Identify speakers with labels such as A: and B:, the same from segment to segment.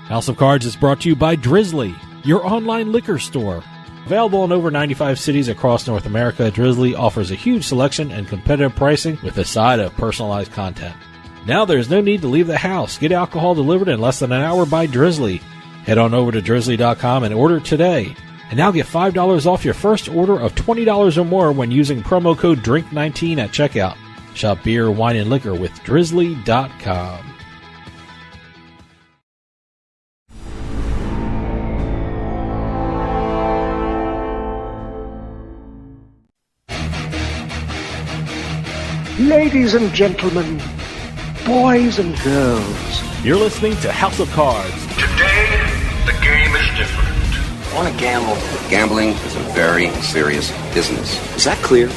A: House of Cards is brought to you by Drizzly, your online liquor store. Available in over 95 cities across North America, Drizzly offers a huge selection and competitive pricing with a side of personalized content. Now there's no need to leave the house. Get alcohol delivered in less than an hour by Drizzly. Head on over to drizzly.com and order today. And now get $5 off your first order of $20 or more when using promo code DRINK19 at checkout. Shop beer, wine, and liquor with drizzly.com.
B: Ladies and gentlemen, boys and girls,
A: You're listening to House of Cards.
C: Today, the game is different.
D: I want to gamble. Gambling is a very serious business. Is that clear?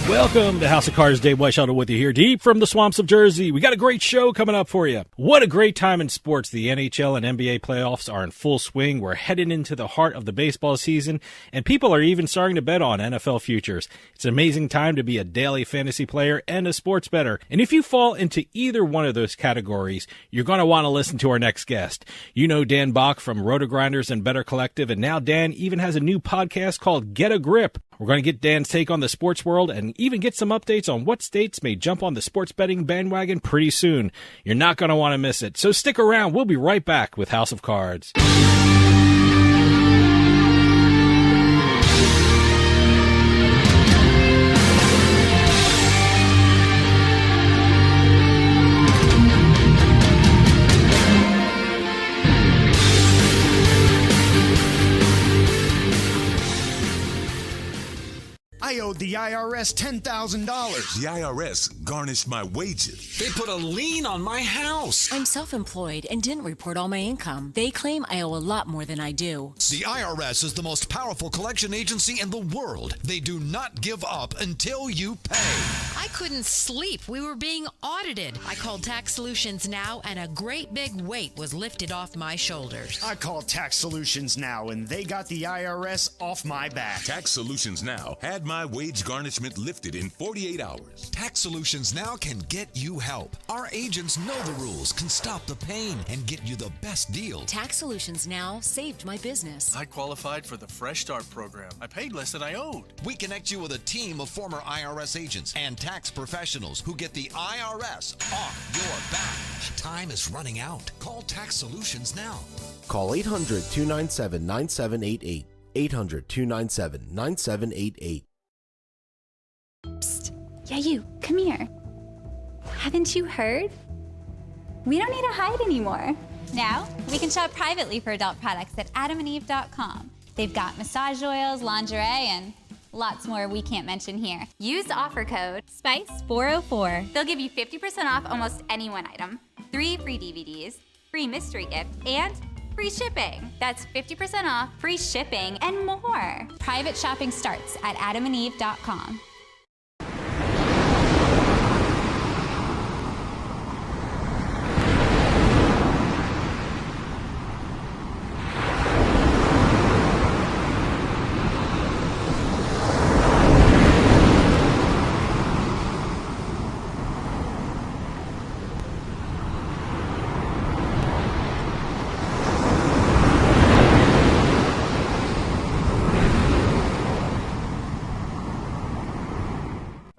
A: Welcome to House of Cards. Dave Weishaupt with you here, deep from the swamps of Jersey. We got a great show coming up for you. What a great time in sports. The NHL and NBA playoffs are in full swing. We're headed into the heart of the baseball season, and people are even starting to bet on NFL futures. It's an amazing time to be a daily fantasy player and a sports bettor. And if you fall into either one of those categories, you're going to want to listen to our next guest. You know Dan Bach from Rotogrinders and Better Collective, and now Dan even has a new podcast called Get a Grip. We're going to get Dan's take on the sports world and even get some updates on what states may jump on the sports betting bandwagon pretty soon. You're not going to want to miss it. So stick around. We'll be right back with House of Cards.
E: I owed the IRS $10,000.
F: The IRS garnished my wages.
G: They put a lien on my house.
H: I'm self-employed and didn't report all my income. They claim I owe a lot more than I do.
E: The IRS is the most powerful collection agency in the world. They do not give up until you pay.
I: I couldn't sleep. We were being audited. I called Tax Solutions Now, and a great big weight was lifted off my shoulders.
E: I called Tax Solutions Now, and they got the IRS off my back.
F: Tax Solutions Now had my wage garnishment lifted in 48 hours.
J: Tax Solutions Now can get you help. Our agents know the rules, can stop the pain, and get you the best deal.
H: Tax Solutions Now saved my business.
K: I qualified for the Fresh Start program. I paid less than I owed.
J: We connect you with a team of former IRS agents and tax professionals who get the IRS off your back. Time is running out. Call Tax Solutions now.
L: Call 800-297-9788. 800-297-9788.
M: Psst. Yeah, you. Come here. Haven't you heard? We don't need to hide anymore. Now, we can shop privately for adult products at adamandeve.com. They've got massage oils, lingerie, and lots more we can't mention here. Use the offer code SPICE404. They'll give you 50% off almost any one item, 3 free DVDs, free mystery gift, and free shipping. That's 50% off, free shipping, and more. Private shopping starts at adamandeve.com.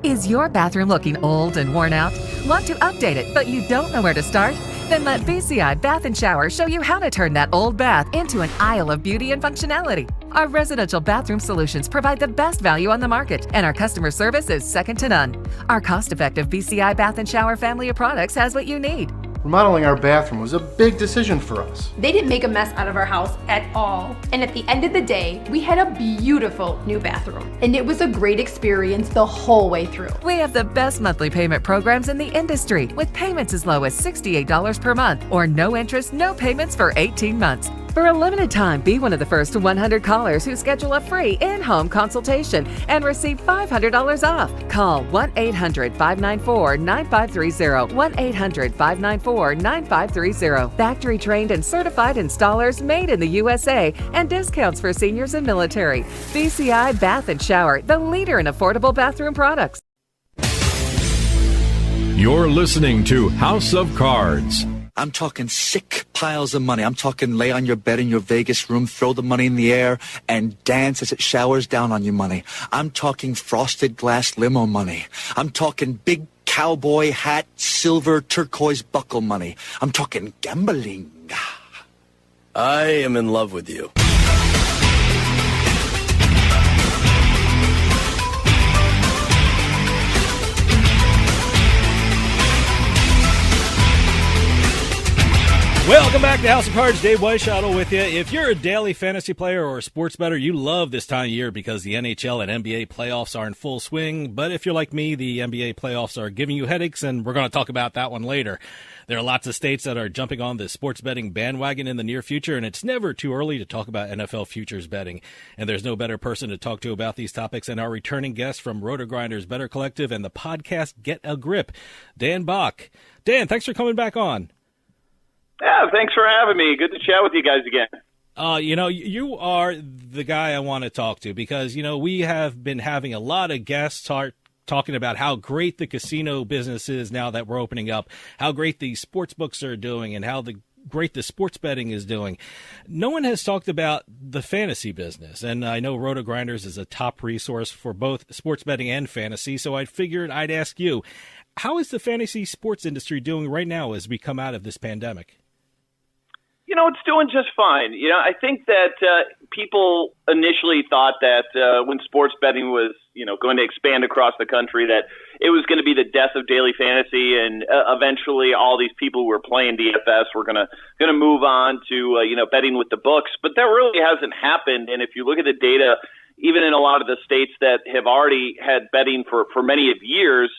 N: Is your bathroom looking old and worn out? Want to update it, but you don't know where to start? Then let BCI Bath & Shower show you how to turn that old bath into an aisle of beauty and functionality. Our residential bathroom solutions provide the best value on the market, and our customer service is second to none. Our cost-effective BCI Bath & Shower family of products has what you need.
O: Remodeling our bathroom was a big decision for us.
P: They didn't make a mess out of our house at all. And at the end of the day, we had a beautiful new bathroom. And it was a great experience the whole way through.
N: We have the best monthly payment programs in the industry, with payments as low as $68 per month or no interest, no payments for 18 months. For a limited time, be one of the first 100 callers who schedule a free in-home consultation and receive $500 off. Call 1-800-594-9530. 1-800-594-9530. Factory-trained and certified installers made in the USA and discounts for seniors and military. BCI Bath and Shower, the leader in affordable bathroom products.
L: You're listening to House of Cards.
Q: I'm talking sick piles of money. I'm talking lay on your bed in your Vegas room, throw the money in the air, and dance as it showers down on you money. I'm talking frosted glass limo money. I'm talking big cowboy hat, silver turquoise buckle money. I'm talking gambling.
R: I am in love with you.
A: Welcome back to House of Cards. Dave Weishottle with you. If you're a daily fantasy player or a sports bettor, you love this time of year because the NHL and NBA playoffs are in full swing. But if you're like me, the NBA playoffs are giving you headaches, and we're going to talk about that one later. There are lots of states that are jumping on the sports betting bandwagon in the near future, and it's never too early to talk about NFL futures betting. And there's no better person to talk to about these topics than our returning guest from Rotogrinders Better Collective and the podcast Get a Grip, Dan Bach. Dan, thanks for coming back on.
S: Yeah, thanks for having me. Good to chat with you guys again.
A: You are the guy I want to talk to because, we have been having a lot of guests talking about how great the casino business is now that we're opening up, how great the sports books are doing, and how great the sports betting is doing. No one has talked about the fantasy business, and I know Rotogrinders is a top resource for both sports betting and fantasy, so I figured I'd ask you, how is the fantasy sports industry doing right now as we come out of this pandemic?
S: It's doing just fine. I think that people initially thought that when sports betting was, going to expand across the country, that it was going to be the death of daily fantasy, and eventually all these people who were playing DFS were going to move on to betting with the books. But that really hasn't happened. And if you look at the data, even in a lot of the states that have already had betting for many of years,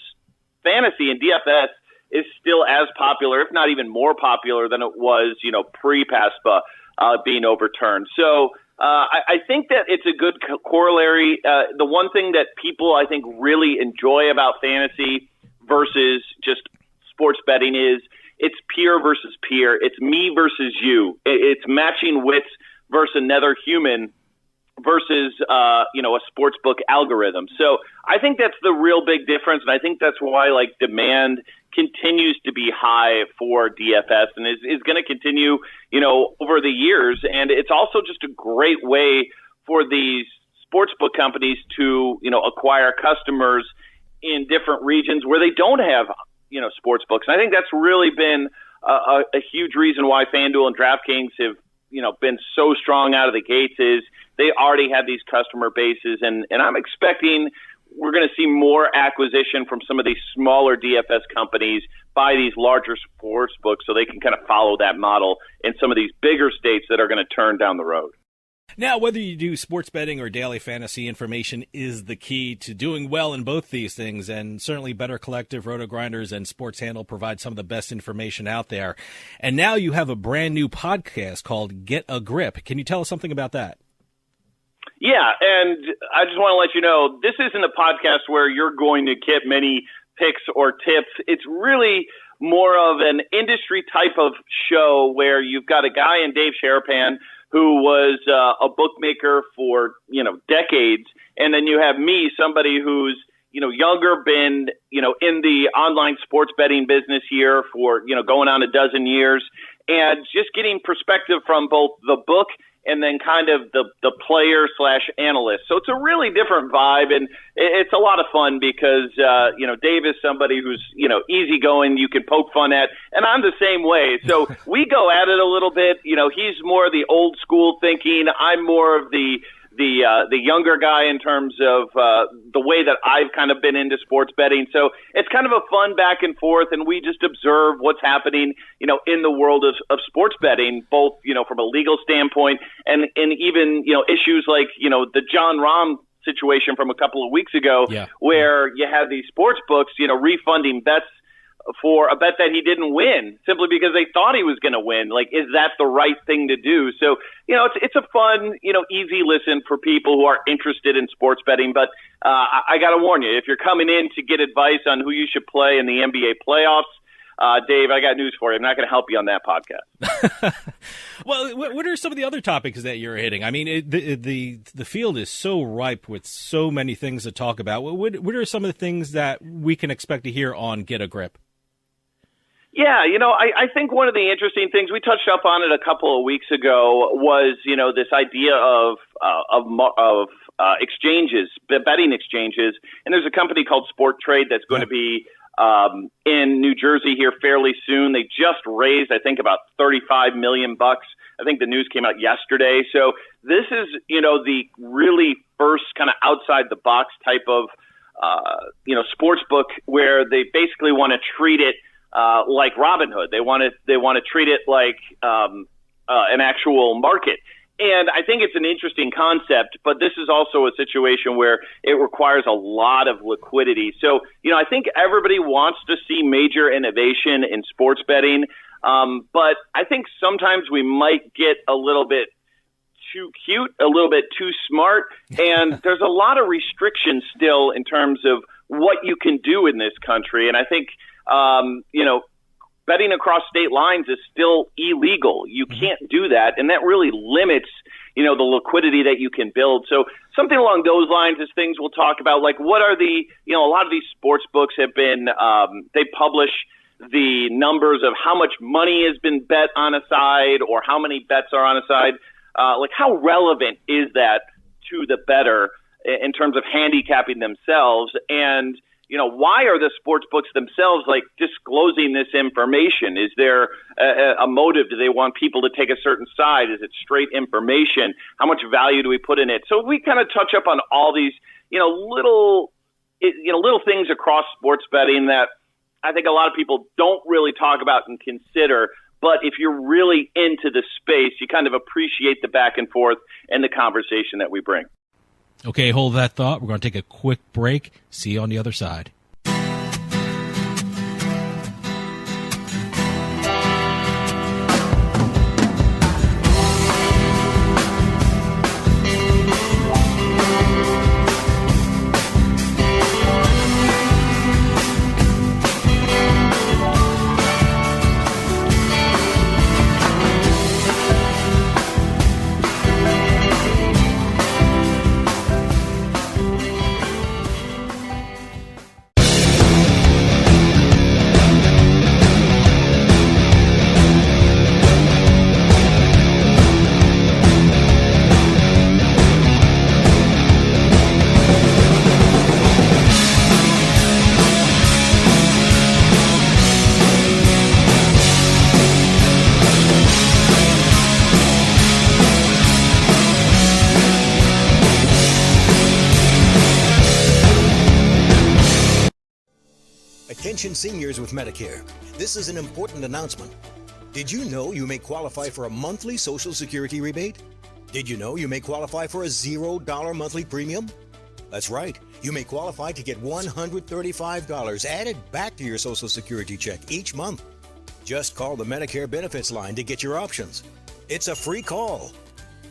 S: fantasy and DFS is still as popular, if not even more popular than it was, pre-PASPA being overturned. So I think that it's a good corollary. The one thing that people, I think, really enjoy about fantasy versus just sports betting is it's peer versus peer. It's me versus you. It's matching wits versus another human versus, a sports book algorithm. So I think that's the real big difference, and I think that's why, demand continues to be high for DFS and is going to continue, over the years. And it's also just a great way for these sportsbook companies to, acquire customers in different regions where they don't have, sports books. And I think that's really been a huge reason why FanDuel and DraftKings have, been so strong out of the gates is they already have these customer bases. And I'm expecting we're going to see more acquisition from some of these smaller DFS companies by these larger sports books so they can kind of follow that model in some of these bigger states that are going to turn down the road.
A: Now, whether you do sports betting or daily fantasy, information is the key to doing well in both these things, and certainly Better Collective, Rotogrinders, and Sports Handle provide some of the best information out there. And now you have a brand new podcast called Get a Grip. Can you tell us something about that?
S: Yeah, and I just want to let you know, this isn't a podcast where you're going to get many picks or tips. It's really more of an industry type of show where you've got a guy in Dave Sharapan who was a bookmaker for, decades. And then you have me, somebody who's, younger, been, in the online sports betting business here for, going on a dozen years, and just getting perspective from both the book and then kind of the player / analyst. So it's a really different vibe, and it's a lot of fun because, Dave is somebody who's, easygoing, you can poke fun at, and I'm the same way. So we go at it a little bit. He's more the old school thinking. I'm more of the younger guy in terms of the way that I've kind of been into sports betting. So it's kind of a fun back and forth, and we just observe what's happening, in the world of sports betting, both, from a legal standpoint and even, issues like, the John Rahm situation from a couple of weeks ago, where you have these sports books, refunding bets for a bet that he didn't win simply because they thought he was going to win. Like, is that the right thing to do? So, it's a fun, easy listen for people who are interested in sports betting. But I got to warn you, if you're coming in to get advice on who you should play in the NBA playoffs, Dave, I got news for you. I'm not going to help you on that podcast.
A: Well, what are some of the other topics that you're hitting? I mean, the field is so ripe with so many things to talk about. What are some of the things that we can expect to hear on Get a Grip?
S: Yeah, I think one of the interesting things, we touched up on it a couple of weeks ago, was, this idea of exchanges, betting exchanges. And there's a company called Sport Trade that's going to be in New Jersey here fairly soon. They just raised, I think, about $35 million. I think the news came out yesterday. So this is, the really first kind of outside the box type of, sports book where they basically want to treat it like Robinhood. They want to treat it like an actual market. And I think it's an interesting concept, but this is also a situation where it requires a lot of liquidity. So, I think everybody wants to see major innovation in sports betting, but I think sometimes we might get a little bit too cute, a little bit too smart, and there's a lot of restrictions still in terms of what you can do in this country. And I think, betting across state lines is still illegal. You can't do that, and that really limits, the liquidity that you can build. So something along those lines is things we'll talk about, like what are the, a lot of these sports books have been, they publish the numbers of how much money has been bet on a side or how many bets are on a side. Like how relevant is that to the bettor in terms of handicapping themselves? And, why are the sports books themselves disclosing this information? Is there a motive? Do they want people to take a certain side? Is it straight information? How much value do we put in it? So we kind of touch up on all these, little things across sports betting that I think a lot of people don't really talk about and consider. But if you're really into the space, you kind of appreciate the back and forth and the conversation that we bring.
A: Okay, hold that thought. We're going to take a quick break. See you on the other side.
T: Attention seniors with Medicare. This is an important announcement. Did you know you may qualify for a monthly Social Security rebate? Did you know you may qualify for a $0 monthly premium? That's right. You may qualify to get $135 added back to your Social Security check each month. Just call the Medicare benefits line to get your options. It's a free call.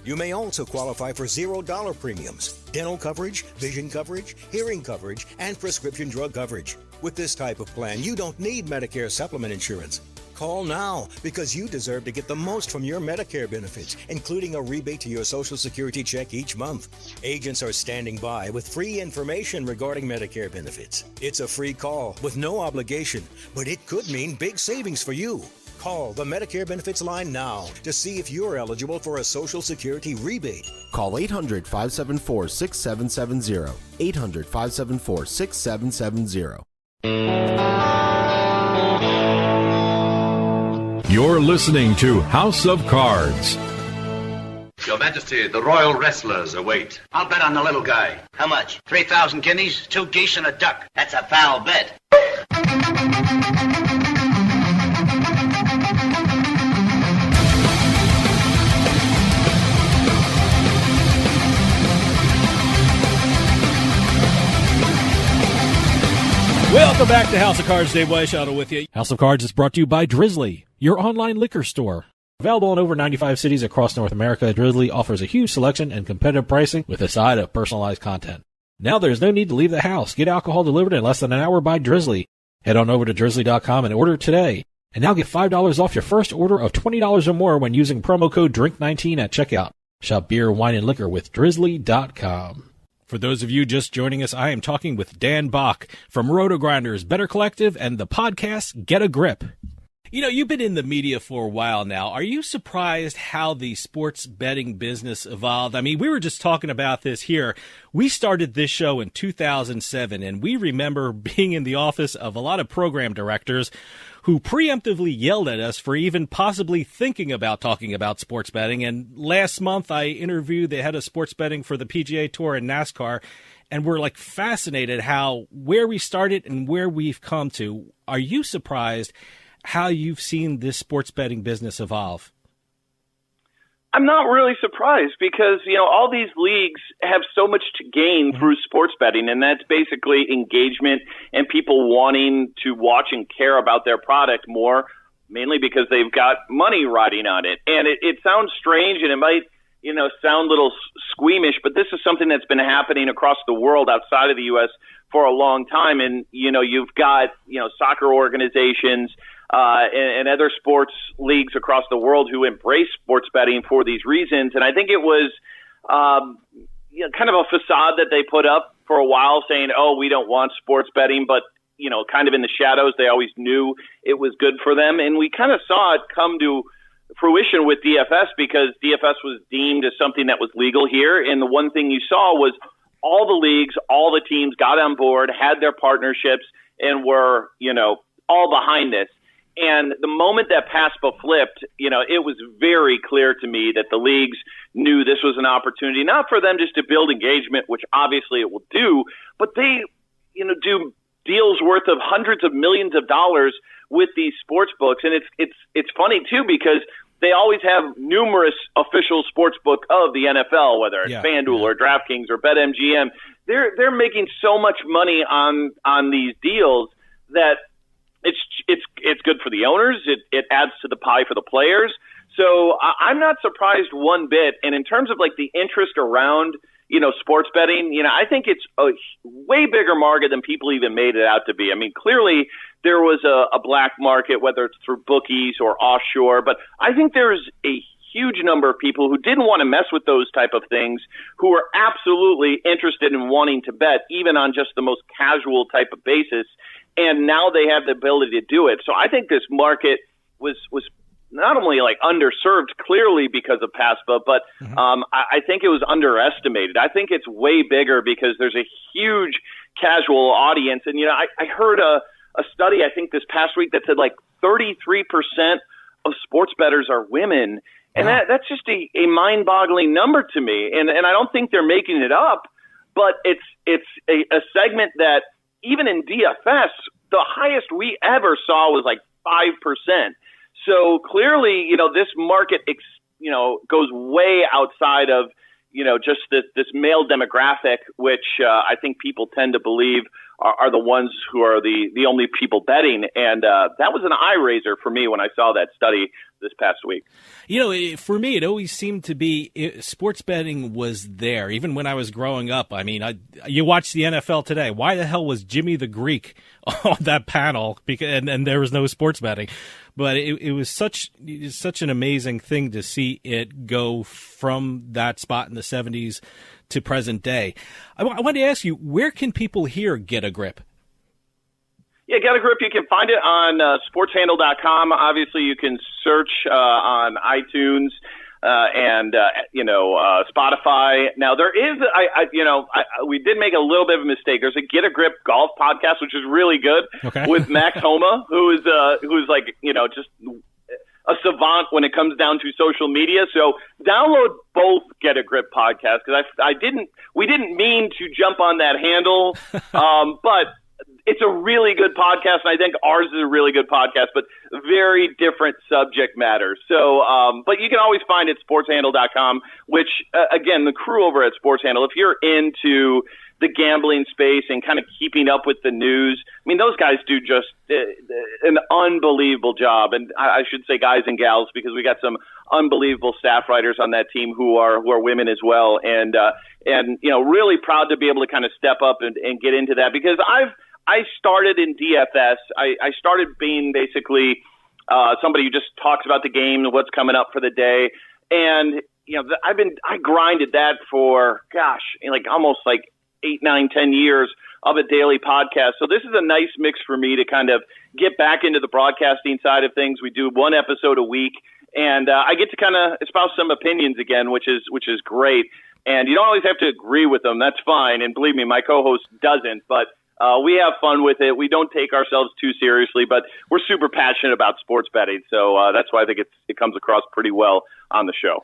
T: You may also qualify for $0 premiums, dental coverage, vision coverage, hearing coverage, and prescription drug coverage. With this type of plan, you don't need Medicare supplement insurance. Call now because you deserve to get the most from your Medicare benefits, including a rebate to your Social Security check each month. Agents are standing by with free information regarding Medicare benefits. It's a free call with no obligation, but it could mean big savings for you. Call the Medicare benefits line now to see if you're eligible for a Social Security rebate.
U: Call 800-574-6770. 800-574-6770.
L: You're listening to House of Cards.
C: Your Majesty, the royal wrestlers await.
V: I'll bet on the little guy. How much? 3,000 guineas, 2 geese, and a duck. That's a foul bet.
A: Well, Welcome back to House of Cards. Dave Weishaupt with you. House of Cards is brought to you by Drizzly, your online liquor store. Available in over 95 cities across North America, Drizzly offers a huge selection and competitive pricing with a side of personalized content. Now there's no need to leave the house. Get alcohol delivered in less than an hour by Drizzly. Head on over to drizzly.com and order today. And now get $5 off your first order of $20 or more when using promo code DRINK19 at checkout. Shop beer, wine, and liquor with drizzly.com. For those of you just joining us, I am talking with Dan Bach from Rotogrinders, Better Collective, and the podcast Get a Grip. You know, you've been in the media for a while now. Are you surprised how the sports betting business evolved? I mean, we were just talking about this here. We started this show in 2007, and we remember being in the office of a lot of program directors who preemptively yelled at us for even possibly thinking about talking about sports betting. And last month, I interviewed the head of sports betting for the PGA Tour and NASCAR, and we're like fascinated how where we started and where we've come to. Are you surprised how you've seen this sports betting business evolve?
S: I'm not really surprised because, you know, all these leagues have so much to gain through sports betting, and that's basically engagement and people wanting to watch and care about their product more, mainly because they've got money riding on it. And it sounds strange, and it might, you know, sound a little squeamish, but this is something that's been happening across the world outside of the U.S. for a long time. And, you know, you've got, you know, soccer organizations, and other sports leagues across the world who embrace sports betting for these reasons. And I think it was you know, kind of a facade that they put up for a while saying, oh, we don't want sports betting, but, you know, kind of in the shadows, they always knew it was good for them. And we kind of saw it come to fruition with DFS because DFS was deemed as something that was legal here. And the one thing you saw was all the leagues, all the teams got on board, had their partnerships, and were, you know, all behind this. And the moment that PASPA flipped, you know, it was very clear to me that the leagues knew this was an opportunity, not for them just to build engagement, which obviously it will do, but they, you know, do deals worth of hundreds of millions of dollars with these sports books. And it's funny too, because they always have numerous official sports book of the NFL, whether it's FanDuel or DraftKings or BetMGM. They're making so much money on these deals that it's good for the owners. It adds to the pie for the players. So I'm not surprised one bit. And in terms of like the interest around, you know, sports betting, you know, I think it's a way bigger market than people even made it out to be. I mean, clearly there was a black market, whether it's through bookies or offshore, but I think there's a huge number of people who didn't want to mess with those type of things, who are absolutely interested in wanting to bet, even on just the most casual type of basis. And now they have the ability to do it. So I think this market was not only like underserved clearly because of PASPA, but I think it was underestimated. I think it's way bigger because there's a huge casual audience. And, you know, I heard a study, I think this past week, that said like 33% of sports bettors are women. And that's just a mind-boggling number to me. And I don't think they're making it up, but it's a segment that even in DFS, the highest we ever saw was like 5%. So clearly, you know, this market, you know, goes way outside of, you know, just this male demographic, which I think people tend to believe are the ones who are the only people betting. And that was an eye raiser for me when I saw that study this past week.
A: You know, for me, it always seemed to be sports betting was there, even when I was growing up. I mean, you watch the NFL today. Why the hell was Jimmy the Greek on that panel? Because and there was no sports betting. But it was such an amazing thing to see it go from that spot in the 70s to present day. I wanted to ask you, where can people hear Get a Grip?
S: Yeah, Get a Grip, you can find it on sportshandle.com. Obviously, you can search on iTunes and Spotify. Now, there is, we did make a little bit of a mistake. There's a Get a Grip golf podcast, which is really good, with Max Homa, who's like, you know, just a savant when it comes down to social media. So download both Get a Grip podcasts, because we didn't mean to jump on that handle, but it's a really good podcast, and I think ours is a really good podcast, but very different subject matter. So, but you can always find it at sportshandle.com, which, again, the crew over at Sportshandle, if you're into the gambling space and kind of keeping up with the news. I mean, those guys do just an unbelievable job. And I should say guys and gals, because we got some unbelievable staff writers on that team who are women as well. And really proud to be able to kind of step up and get into that, because I started in DFS. I started being basically somebody who just talks about the game and what's coming up for the day. And, I grinded that for, almost 8, 9, 10 years of a daily podcast. So this is a nice mix for me to kind of get back into the broadcasting side of things. We do one episode a week, and I get to kind of espouse some opinions again, which is great. And you don't always have to agree with them. That's fine. And believe me, my co-host doesn't, but we have fun with it. We don't take ourselves too seriously, but we're super passionate about sports betting. So that's why I think it comes across pretty well on the show.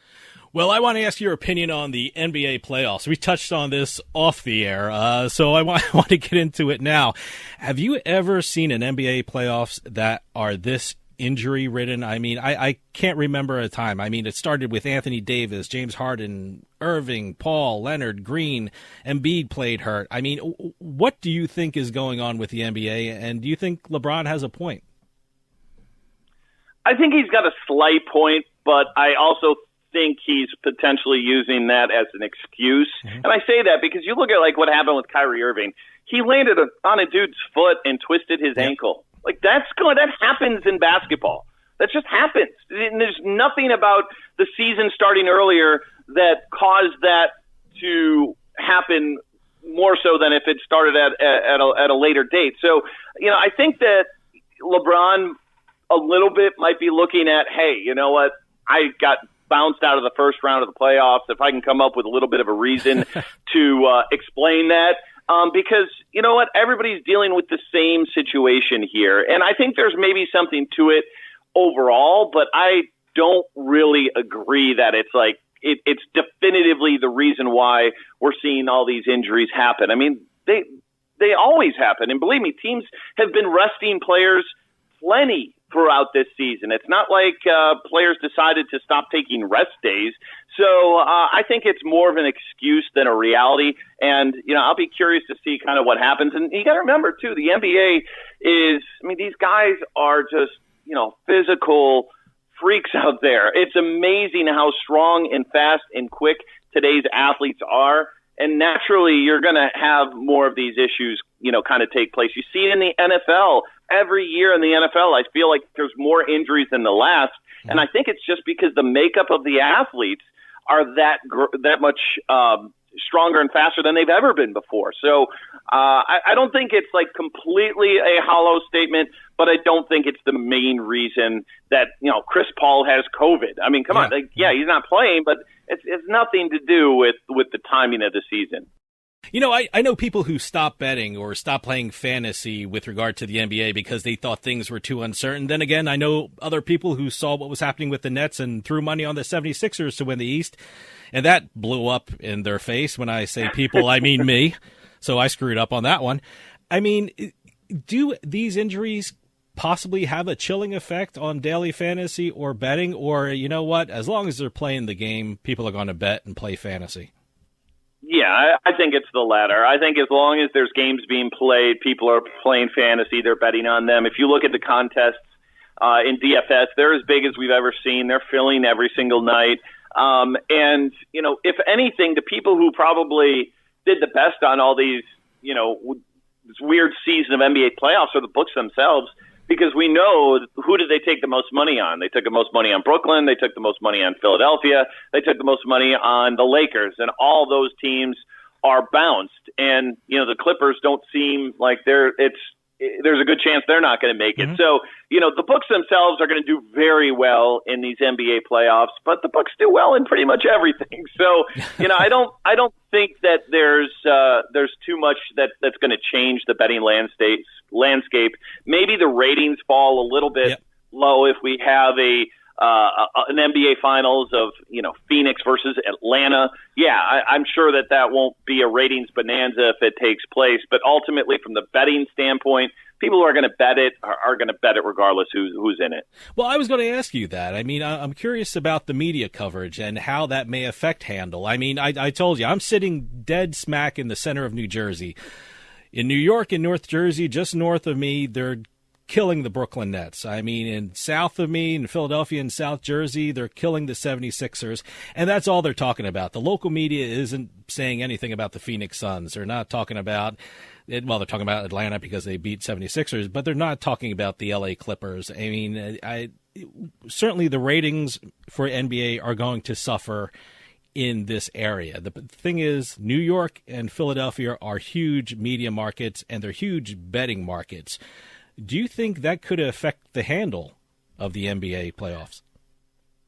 A: Well, I want to ask your opinion on the NBA playoffs. We touched on this off the air, so I want to get into it now. Have you ever seen an NBA playoffs that are this injury-ridden? I mean, I can't remember a time. I mean, it started with Anthony Davis, James Harden, Irving, Paul, Leonard, Green, Embiid played hurt. I mean, what do you think is going on with the NBA, and do you think LeBron has a point?
S: I think he's got a slight point, but I also think he's potentially using that as an excuse. Mm-hmm. And I say that because you look at what happened with Kyrie Irving. He landed on a dude's foot and twisted his ankle. That happens in basketball. That just happens. And there's nothing about the season starting earlier that caused that to happen more so than if it started at a later date. So, I think that LeBron a little bit might be looking at, hey, you know what? I got bounced out of the first round of the playoffs. If I can come up with a little bit of a reason to explain that. Because, you know what, everybody's dealing with the same situation here. And I think there's maybe something to it overall, but I don't really agree that it's it's definitively the reason why we're seeing all these injuries happen. I mean, they always happen. And believe me, teams have been resting players plenty throughout this season. It's not like players decided to stop taking rest days. So I think it's more of an excuse than a reality. And, I'll be curious to see kind of what happens. And you got to remember, too, the NBA is, these guys are just, physical freaks out there. It's amazing how strong and fast and quick today's athletes are. And naturally, you're going to have more of these issues, kind of take place. You see it in the NFL. Every year in the NFL, I feel like there's more injuries than the last. And I think it's just because the makeup of the athletes are that much stronger and faster than they've ever been before. So I don't think it's completely a hollow statement, but I don't think it's the main reason that, Chris Paul has COVID. I mean, come on. He's not playing, but it's nothing to do with the timing of the season.
A: I know people who stopped betting or stopped playing fantasy with regard to the NBA because they thought things were too uncertain. Then again, I know other people who saw what was happening with the Nets and threw money on the 76ers to win the East, and that blew up in their face. When I say people, I mean me. So I screwed up on that one. I mean, do these injuries possibly have a chilling effect on daily fantasy or betting? Or, you know what, as long as they're playing the game, people are going to bet and play fantasy?
S: Yeah, I think it's the latter. I think as long as there's games being played, people are playing fantasy, they're betting on them. If you look at the contests in DFS, they're as big as we've ever seen. They're filling every single night. And, if anything, the people who probably did the best on all these, this weird season of NBA playoffs are the books themselves, because we know who did they take the most money on. They took the most money on Brooklyn. They took the most money on Philadelphia. They took the most money on the Lakers. And all those teams are bounced. And, the Clippers don't seem like there's a good chance they're not going to make it. Mm-hmm. So, the books themselves are going to do very well in these NBA playoffs, but the books do well in pretty much everything. So, I don't think that there's too much that's going to change the betting landscape. Maybe the ratings fall a little bit low if we have a an NBA Finals of, Phoenix versus Atlanta. Yeah, I'm sure that won't be a ratings bonanza if it takes place. But ultimately, from the betting standpoint, people who are going to bet it are going to bet it regardless who's in it.
A: Well, I was going to ask you that. I mean, I'm curious about the media coverage and how that may affect handle. I mean, I told you, I'm sitting dead smack in the center of New Jersey. In New York and North Jersey, just north of me, they're killing the Brooklyn Nets. I mean, in south of me, in Philadelphia and South Jersey, they're killing the 76ers, and that's all they're talking about. The local media isn't saying anything about the Phoenix Suns. They're not talking about it. Well, they're talking about Atlanta because they beat 76ers, but they're not talking about the LA Clippers. I mean, certainly the ratings for NBA are going to suffer in this area. The thing is, New York and Philadelphia are huge media markets, and they're huge betting markets. Do you think that could affect the handle of the NBA playoffs?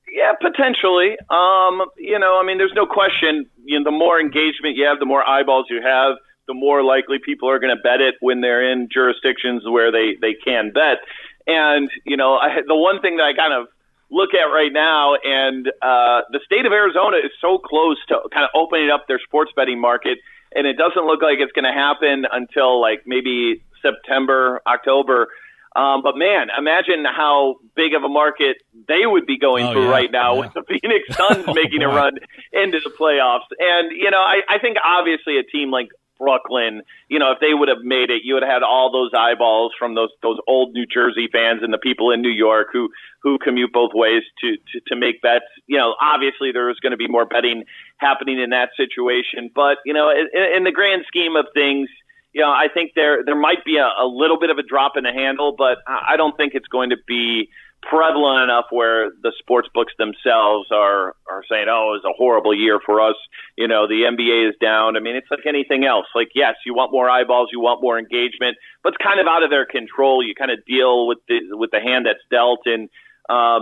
S: Yeah, potentially. There's no question. The more engagement you have, the more eyeballs you have, the more likely people are going to bet it when they're in jurisdictions where they can bet. And, the one thing that I kind of look at right now, and the state of Arizona is so close to kind of opening up their sports betting market, and it doesn't look like it's going to happen until maybe September, October. But man, imagine how big of a market they would be going through right now with the Phoenix Suns making a run into the playoffs. And, I think obviously a team like Brooklyn, if they would have made it, you would have had all those eyeballs from those old New Jersey fans and the people in New York who commute both ways to make bets. Obviously there's going to be more betting happening in that situation. But, in the grand scheme of things, I think there might be a little bit of a drop in the handle, but I don't think it's going to be prevalent enough where the sports books themselves are saying, oh, it was a horrible year for us. The NBA is down. I mean, it's like anything else. Yes, you want more eyeballs, you want more engagement, but it's kind of out of their control. You kind of deal with the hand that's dealt. And, I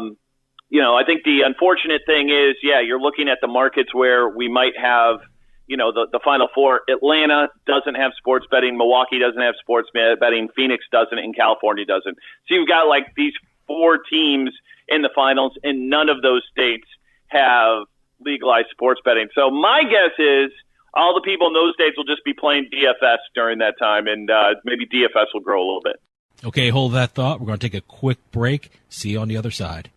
S: think the unfortunate thing is, you're looking at the markets where we might have, the Final Four. Atlanta doesn't have sports betting. Milwaukee doesn't have sports betting. Phoenix doesn't, and California doesn't. So you've got these 4 teams in the finals, and none of those states have legalized sports betting. So my guess is all the people in those states will just be playing DFS during that time, and maybe DFS will grow a little bit.
A: Okay, hold that thought. We're going to take a quick break. See you on the other side.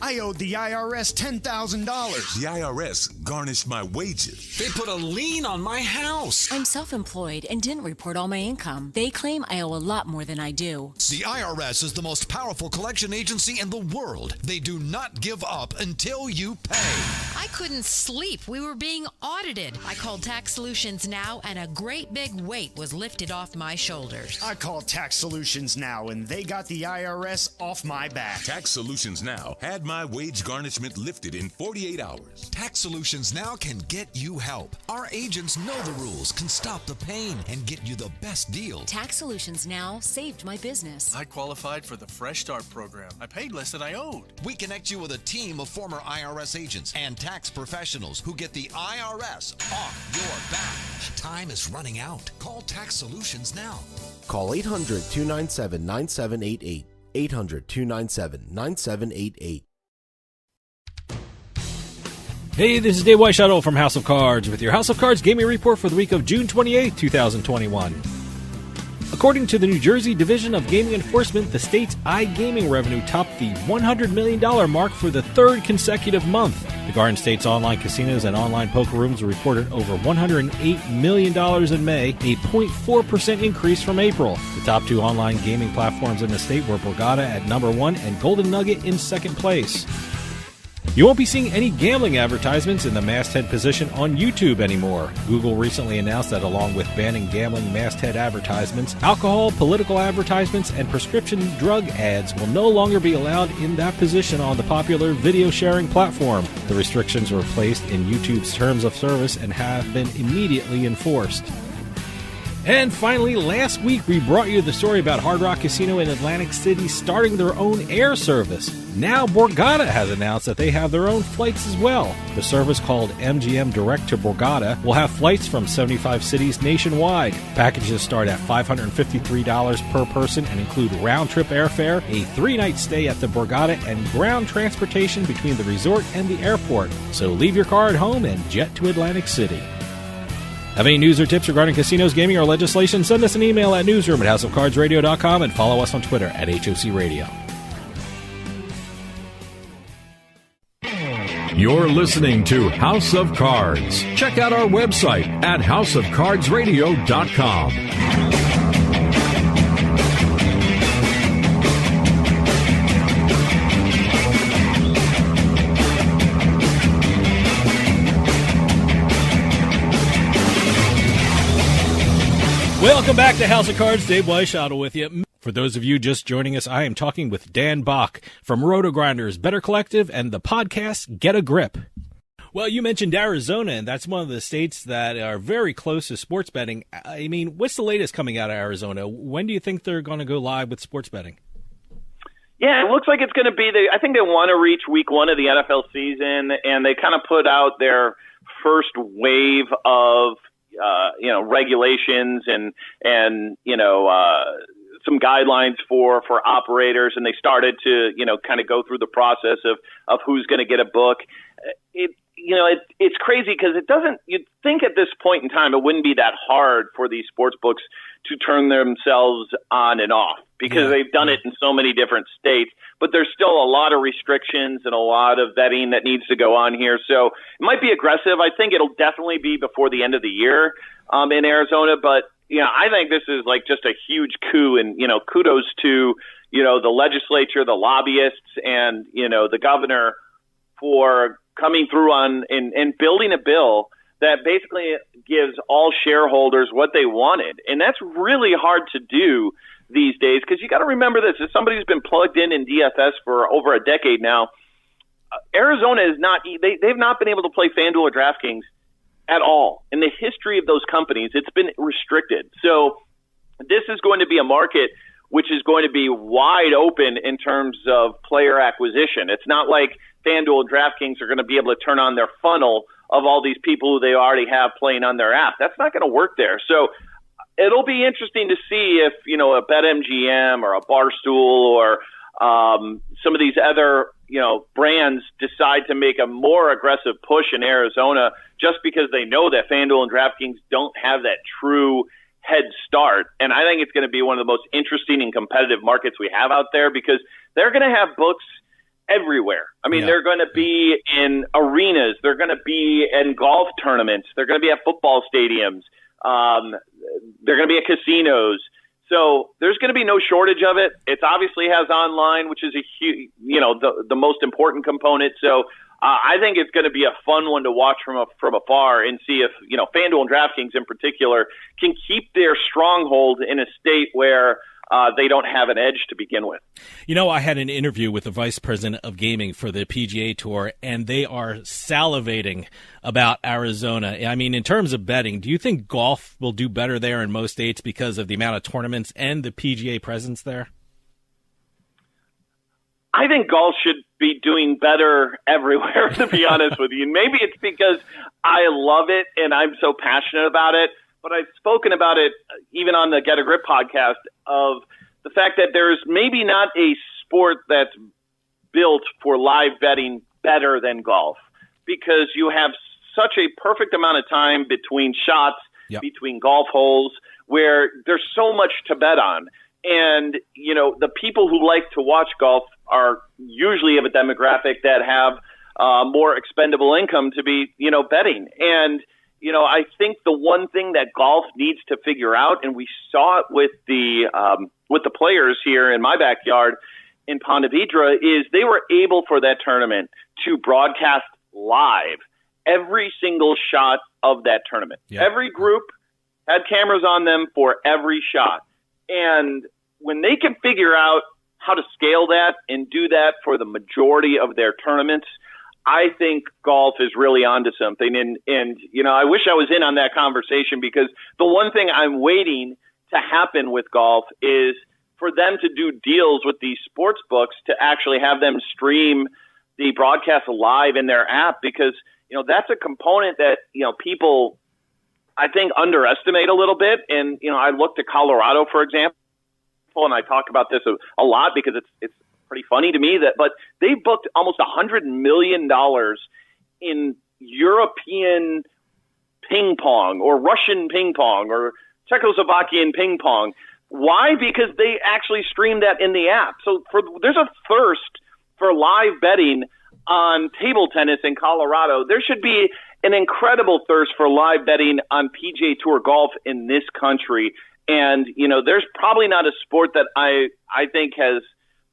B: I owed the IRS $10,000.
F: The IRS garnished my wages.
G: They put a lien on my house.
H: I'm self-employed and didn't report all my income. They claim I owe a lot more than I do.
E: The IRS is the most powerful collection agency in the world. They do not give up until you pay.
I: I couldn't sleep. We were being audited. I called Tax Solutions Now, and a great big weight was lifted off my shoulders.
B: I called Tax Solutions Now, and they got the IRS off my back.
F: Tax Solutions Now had my wage garnishment lifted in 48 hours.
J: Tax Solutions Now can get you help. Our agents know the rules, can stop the pain, and get you the best deal.
H: Tax Solutions Now saved my business.
K: I qualified for the Fresh Start program. I paid less than I owed.
J: We connect you with a team of former IRS agents and tax professionals who get the IRS off your back. Time is running out. Call Tax Solutions Now.
U: Call 800-297-9788. 800-297-9788.
A: Hey, this is Dave Weishuttle from House of Cards with your House of Cards gaming report for the week of June 28, 2021. According to the New Jersey Division of Gaming Enforcement, the state's iGaming revenue topped the $100 million mark for the third consecutive month. The Garden State's online casinos and online poker rooms reported over $108 million in May, a 0.4% increase from April. The top 2 online gaming platforms in the state were Borgata at number 1 and Golden Nugget in second place. You won't be seeing any gambling advertisements in the masthead position on YouTube anymore. Google recently announced that along with banning gambling masthead advertisements, alcohol, political advertisements, and prescription drug ads will no longer be allowed in that position on the popular video sharing platform. The restrictions were placed in YouTube's terms of service and have been immediately enforced. And finally, last week we brought you the story about Hard Rock Casino in Atlantic City starting their own air service. Now Borgata has announced that they have their own flights as well. The service, called MGM Direct to Borgata, will have flights from 75 cities nationwide. Packages start at $553 per person and include round-trip airfare, a 3-night stay at the Borgata, and ground transportation between the resort and the airport. So leave your car at home and jet to Atlantic City. Have any news or tips regarding casinos, gaming, or legislation? Send us an email at newsroom@houseofcardsradio.com and follow us on Twitter at HOC Radio.
L: You're listening to House of Cards. Check out our website at houseofcardsradio.com.
A: Welcome back to House of Cards. Dave Weishaupt with you. For those of you just joining us, I am talking with Dan Bach from Rotogrinders, Better Collective, and the podcast Get a Grip. Well, you mentioned Arizona, and that's one of the states that are very close to sports betting. I mean, what's the latest coming out of Arizona? When do you think they're going to go live with sports betting?
S: Yeah, it looks like it's going to be I think they want to reach week 1 of the NFL season, and they kind of put out their first wave of regulations and some guidelines for operators, and they started to kind of go through the process of who's going to get a book. It's crazy because you'd think at this point in time it wouldn't be that hard for these sports books to turn themselves on and off because they've done it in so many different states, but there's still a lot of restrictions and a lot of vetting that needs to go on here. So it might be aggressive. I think it'll definitely be before the end of the year in Arizona, but I think this is like just a huge coup, and kudos to the legislature, the lobbyists, and the governor for coming through on and building a bill that basically gives all shareholders what they wanted. And that's really hard to do these days because you got to remember this. As somebody who's been plugged in DFS for over a decade now, Arizona is they've not been able to play FanDuel or DraftKings at all. In the history of those companies, it's been restricted. So this is going to be a market which is going to be wide open in terms of player acquisition. It's not like FanDuel and DraftKings are going to be able to turn on their funnel of all these people who they already have playing on their app. That's not going to work there. So it'll be interesting to see if, a BetMGM or a Barstool or some of these other, brands decide to make a more aggressive push in Arizona just because they know that FanDuel and DraftKings don't have that true head start. And I think it's going to be one of the most interesting and competitive markets we have out there because they're going to have books everywhere. I mean, they're going to be in arenas. They're going to be in golf tournaments. They're going to be at football stadiums. They're going to be at casinos. So there's going to be no shortage of it. It obviously has online, which is a huge, the most important component. So I think it's going to be a fun one to watch from afar and see if, FanDuel and DraftKings in particular can keep their stronghold in a state where they don't have an edge to begin with.
A: I had an interview with the vice president of gaming for the PGA Tour, and they are salivating about Arizona. I mean, in terms of betting, do you think golf will do better there in most states because of the amount of tournaments and the PGA presence there?
S: I think golf should be doing better everywhere, to be honest with you. Maybe it's because I love it and I'm so passionate about it. But I've spoken about it even on the Get a Grip podcast of the fact that there's maybe not a sport that's built for live betting better than golf because you have such a perfect amount of time between shots, between golf holes, where there's so much to bet on. And, the people who like to watch golf are usually of a demographic that have more expendable income to be, betting. And, I think the one thing that golf needs to figure out, and we saw it with the players here in my backyard, in Ponte Vedra is they were able for that tournament to broadcast live every single shot of that tournament. Yeah. Every group had cameras on them for every shot. And when they can figure out how to scale that and do that for the majority of their tournaments, I think golf is really onto something. And I wish I was in on that conversation, because the one thing I'm waiting to happen with golf is for them to do deals with these sports books to actually have them stream the broadcast live in their app, because, that's a component that, people, I think, underestimate a little bit. And, I looked at Colorado, for example, and I talk about this a lot because it's pretty funny to me but they booked almost $100 million in European ping pong or Russian ping pong or Czechoslovakian ping pong. Why? Because they actually streamed that in the app. So there's a thirst for live betting on table tennis in Colorado. There should be an incredible thirst for live betting on PGA Tour golf in this country. And, there's probably not a sport that I think has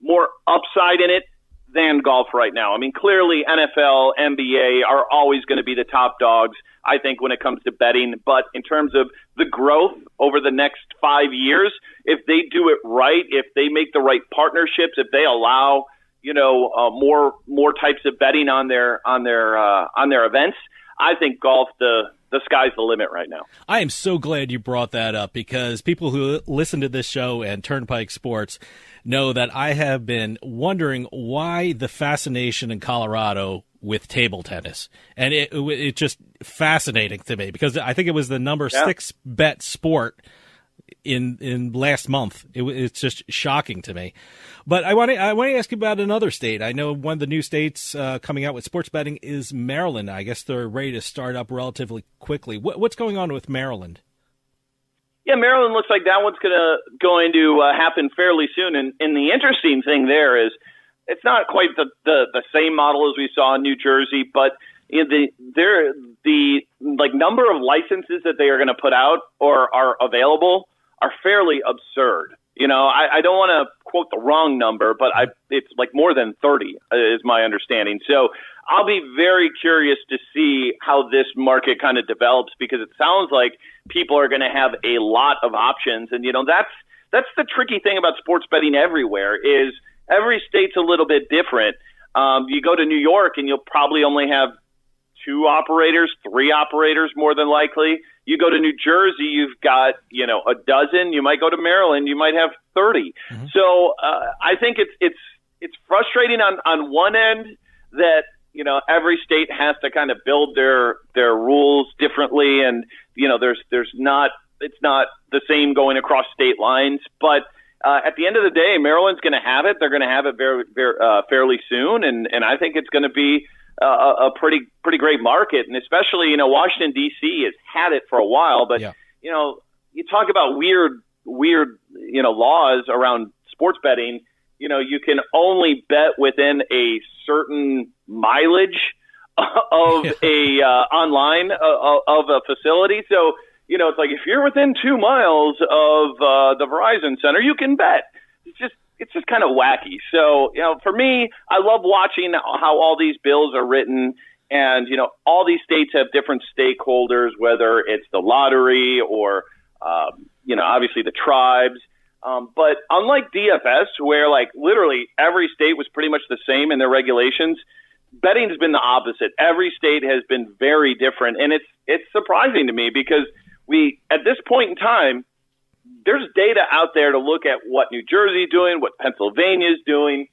S: more upside in it than golf right now. I mean, clearly NFL, NBA are always going to be the top dogs, I think, when it comes to betting. But in terms of the growth over the next 5 years, if they do it right, if they make the right partnerships, if they allow, more types of betting on their events, I think golf, the sky's the limit right now.
A: I am so glad you brought that up, because people who listen to this show and Turnpike Sports know that I have been wondering why the fascination in Colorado with table tennis. And it's just fascinating to me, because I think it was the number 6 bet sport in last month. It's just shocking to me. But I want to ask you about another state. I know one of the new states coming out with sports betting is Maryland. I guess they're ready to start up relatively quickly. What's going on with Maryland?
S: Yeah, Maryland looks like that one's going to happen fairly soon. And the interesting thing there is it's not quite the same model as we saw in New Jersey, but the number of licenses that they are going to put out or are available are fairly absurd. I don't want to quote the wrong number, but it's like more than 30 is my understanding. So I'll be very curious to see how this market kind of develops, because it sounds like people are going to have a lot of options. And, that's the tricky thing about sports betting everywhere is every state's a little bit different. You go to New York and you'll probably only have 2 operators, 3 operators more than likely. You go to New Jersey, you've got, a dozen. You might go to Maryland, you might have 30. Mm-hmm. So I think it's frustrating on one end that, every state has to kind of build their rules differently. And, it's not the same going across state lines. But at the end of the day, Maryland's going to have it. They're going to have it very, very fairly soon. And I think it's going to be a pretty great market, and especially Washington D.C. has had it for a while, but you talk about weird laws around sports betting. You can only bet within a certain mileage of a online of a facility. So it's like if you're within 2 miles of the Verizon Center, you can bet. It's just kind of wacky. So, for me, I love watching how all these bills are written. And, all these states have different stakeholders, whether it's the lottery or, obviously the tribes. But unlike DFS, where literally every state was pretty much the same in their regulations, betting has been the opposite. Every state has been very different. And it's surprising to me, because at this point in time, there's data out there to look at what New Jersey is doing, what Pennsylvania is doing,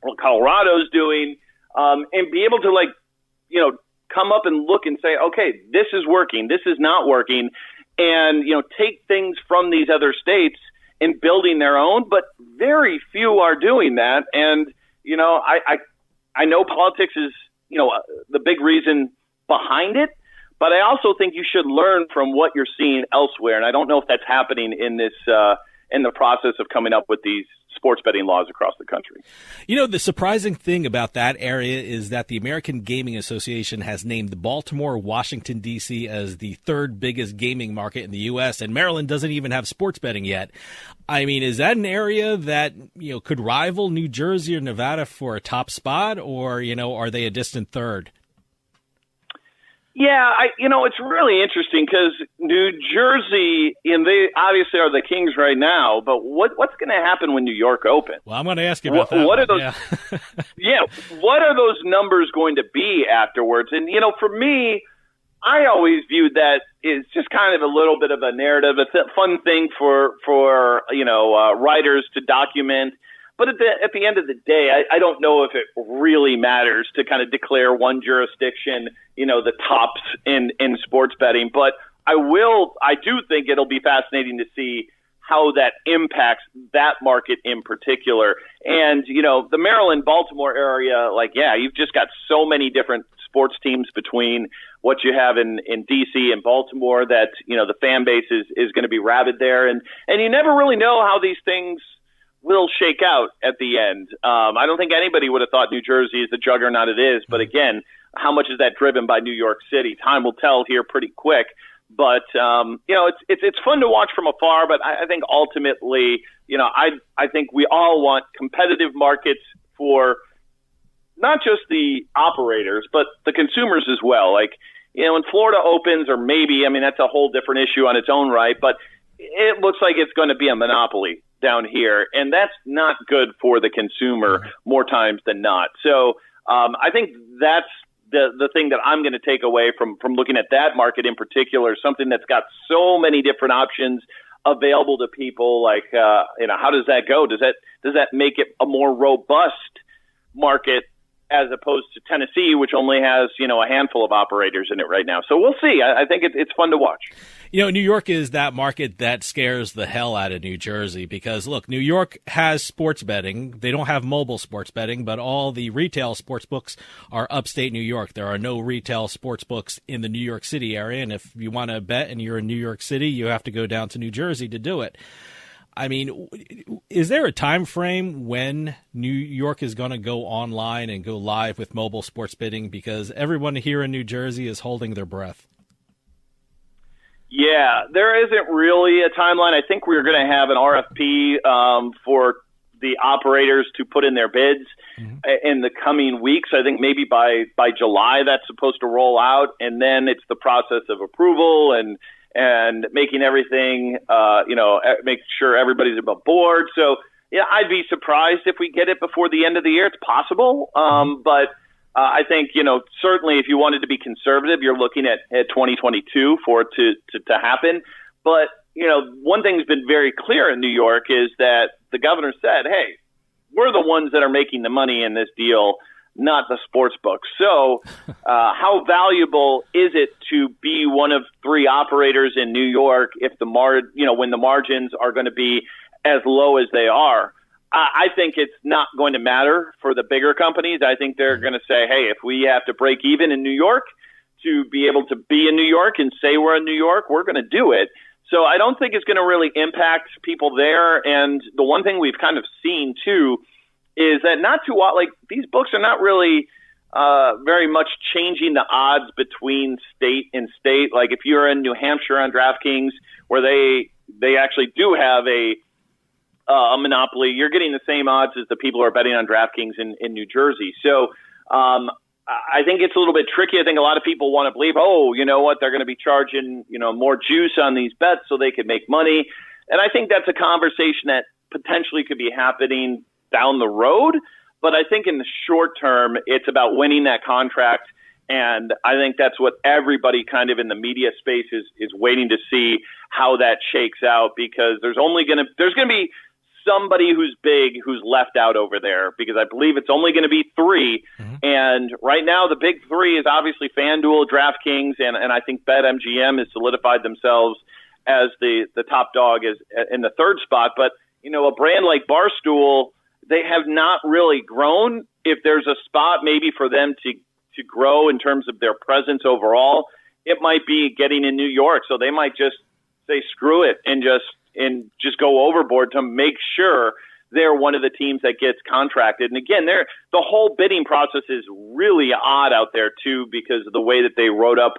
S: what Colorado is doing, and be able to come up and look and say, okay, this is working, this is not working, and take things from these other states and building their own. But very few are doing that, and I know politics is the big reason behind it. But I also think you should learn from what you're seeing elsewhere, and I don't know if that's happening in this in the process of coming up with these sports betting laws across the country.
A: You know, the surprising thing about that area is that the American Gaming Association has named Baltimore, Washington, D.C. as the third biggest gaming market in the U.S., and Maryland doesn't even have sports betting yet. I mean, is that an area that, you know, could rival New Jersey or Nevada for a top spot, or, you know, are they a distant third?
S: Yeah, it's really interesting because New Jersey, and they obviously are the kings right now, but what's going to happen when New York opens?
A: Well, I'm going to ask you about that.
S: What are those?
A: Yeah.
S: What are those numbers going to be afterwards? And, for me, I always viewed that as just kind of a little bit of a narrative. It's a fun thing for writers to document. But at the end of the day, I don't know if it really matters to kind of declare one jurisdiction, the tops in sports betting. But I do think it'll be fascinating to see how that impacts that market in particular. And, the Maryland, Baltimore area, you've just got so many different sports teams between what you have in D.C. and Baltimore that, the fan base is going to be rabid there. And you never really know how these things will shake out at the end. I don't think anybody would have thought New Jersey is the juggernaut it is, but again, how much is that driven by New York City? Time will tell here pretty quick. But it's fun to watch from afar. But I think ultimately, I think we all want competitive markets for not just the operators, but the consumers as well. When Florida opens, or maybe, that's a whole different issue on its own right, but it looks like it's going to be a monopoly down here, and that's not good for the consumer more times than not. So I think that's the thing that I'm going to take away from looking at that market in particular, something that's got so many different options available to people. How does that go? Does that make it a more robust market as opposed to Tennessee, which only has, a handful of operators in it right now? So we'll see. I think it's fun to watch.
A: New York is that market that scares the hell out of New Jersey because, look, New York has sports betting. They don't have mobile sports betting, but all the retail sports books are upstate New York. There are no retail sports books in the New York City area, and if you want to bet and you're in New York City, you have to go down to New Jersey to do it. Is there a time frame when New York is going to go online and go live with mobile sports betting? Because everyone here in New Jersey is holding their breath.
S: Yeah, there isn't really a timeline. I think we're going to have an RFP for the operators to put in their bids in the coming weeks. I think maybe by July that's supposed to roll out, and then it's the process of approval and making everything, make sure everybody's above board. So, yeah, I'd be surprised if we get it before the end of the year. It's possible, but I think, certainly if you wanted to be conservative, you're looking at 2022 for it to happen. But, one thing's been very clear in New York is that the governor said, hey, we're the ones that are making the money in this deal, not the sports book. So how valuable is it to be one of three operators in New York if when the margins are going to be as low as they are? I think it's not going to matter for the bigger companies. I think they're going to say, hey, if we have to break even in New York to be able to be in New York and say we're in New York, we're going to do it. So I don't think it's going to really impact people there. And the one thing we've kind of seen, too, is that these books are not really very much changing the odds between state and state. Like if you're in New Hampshire on DraftKings, where they actually do have a monopoly, you're getting the same odds as the people who are betting on DraftKings in New Jersey. So I think it's a little bit tricky. I think a lot of people want to believe, they're going to be charging, more juice on these bets so they could make money. And I think that's a conversation that potentially could be happening down the road. But I think in the short term, it's about winning that contract. And I think that's what everybody kind of in the media space is waiting to see how that shakes out, because there's going to be somebody who's big who's left out over there, because I believe it's only going to be three. And right now the big three is obviously FanDuel, DraftKings, and I think BetMGM has solidified themselves as the top dog is in the third spot. But, a brand like Barstool, they have not really grown. If there's a spot maybe for them to grow in terms of their presence overall, it might be getting in New York. So they might just say, screw it, and just and just go overboard to make sure they're one of the teams that gets contracted. And again, the whole bidding process is really odd out there too, because of the way that they wrote up,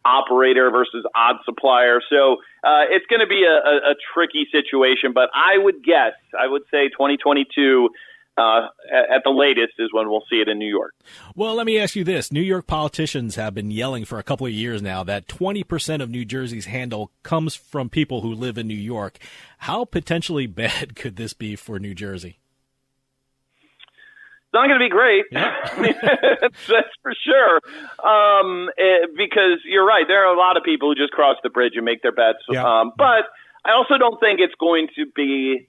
S: operator versus odd supplier. So it's going to be a tricky situation, but I would say 2022 at the latest is when we'll see it in New York.
A: Well, let me ask you this. New York politicians have been yelling for a couple of years now that 20% of New Jersey's handle comes from people who live in New York. How potentially bad could this be for New Jersey?
S: It's not going to be great.
A: Yeah.
S: I mean, that's for sure. Because you're right. There are a lot of people who just cross the bridge and make their bets.
A: Yeah.
S: But I also don't think it's going to be,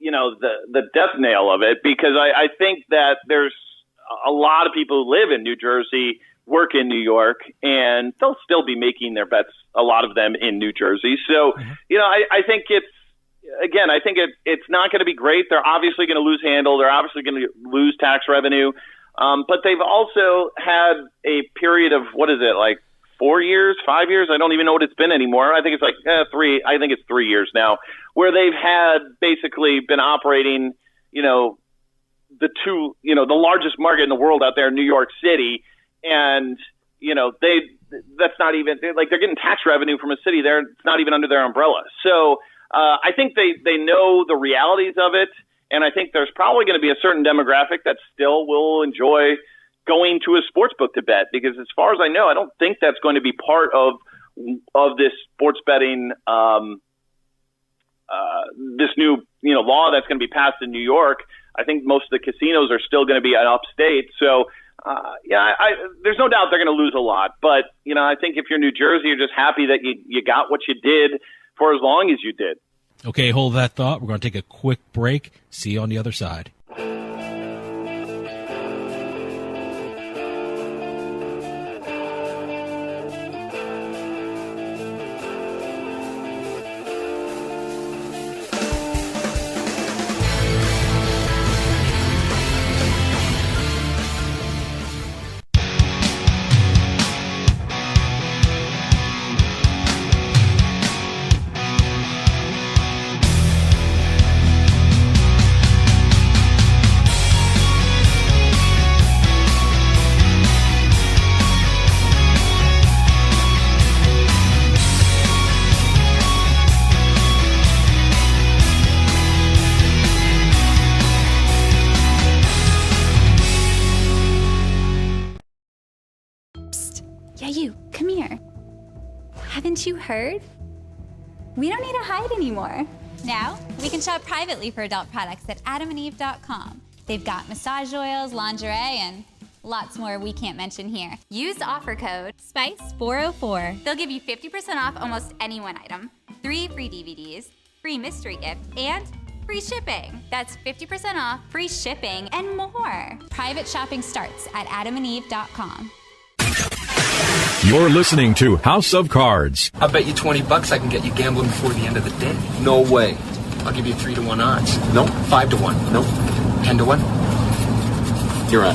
S: the death nail of it, because I think that there's a lot of people who live in New Jersey, work in New York, and they'll still be making their bets, a lot of them in New Jersey. So, I think it's not going to be great. They're obviously going to lose handle. They're obviously going to lose tax revenue. But they've also had a period of, 4 years, 5 years? I don't even know what it's been anymore. I think it's 3. I think it's 3 years now, where they've had basically been operating, the largest market in the world out there in New York City. And, that's not even, they're getting tax revenue from a city there. It's not even under their umbrella. So I think they know the realities of it. And I think there's probably going to be a certain demographic that still will enjoy going to a sports book to bet, because as far as I know, I don't think that's going to be part of this sports betting, this new, law that's going to be passed in New York. I think most of the casinos are still going to be upstate. So, there's no doubt they're going to lose a lot. But, I think if you're New Jersey, you're just happy that you got what you did for as long as you did.
A: Okay, hold that thought. We're going to take a quick break. See you on the other side.
M: Haven't you heard? We don't need to hide anymore. Now, we can shop privately for adult products at adamandeve.com. They've got massage oils, lingerie, and lots more we can't mention here. Use offer code SPICE404. They'll give you 50% off almost any one item, 3 free DVDs, free mystery gift, and free shipping. That's 50% off, free shipping, and more. Private shopping starts at adamandeve.com.
L: You're listening to House of Cards.
G: I bet you $20 I can get you gambling before the end of the day. No way. I'll give you 3-1 odds. Nope. 5-1. Nope. 10-1. You're on.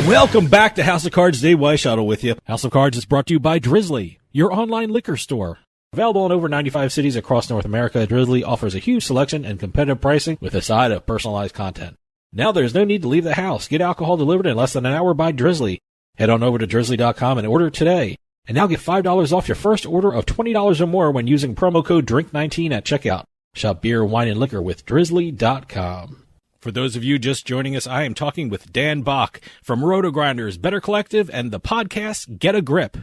A: Welcome back to House of Cards. Dave Weishuttle with you. House of Cards is brought to you by Drizzly, your online liquor store. Available in over 95 cities across North America, Drizzly offers a huge selection and competitive pricing with a side of personalized content. Now there's no need to leave the house. Get alcohol delivered in less than an hour by Drizzly. Head on over to drizzly.com and order today. And now get $5 off your first order of $20 or more when using promo code DRINK19 at checkout. Shop beer, wine, and liquor with drizzly.com. For those of you just joining us, I am talking with Dan Bach from Rotogrinders, Better Collective, and the podcast Get a Grip.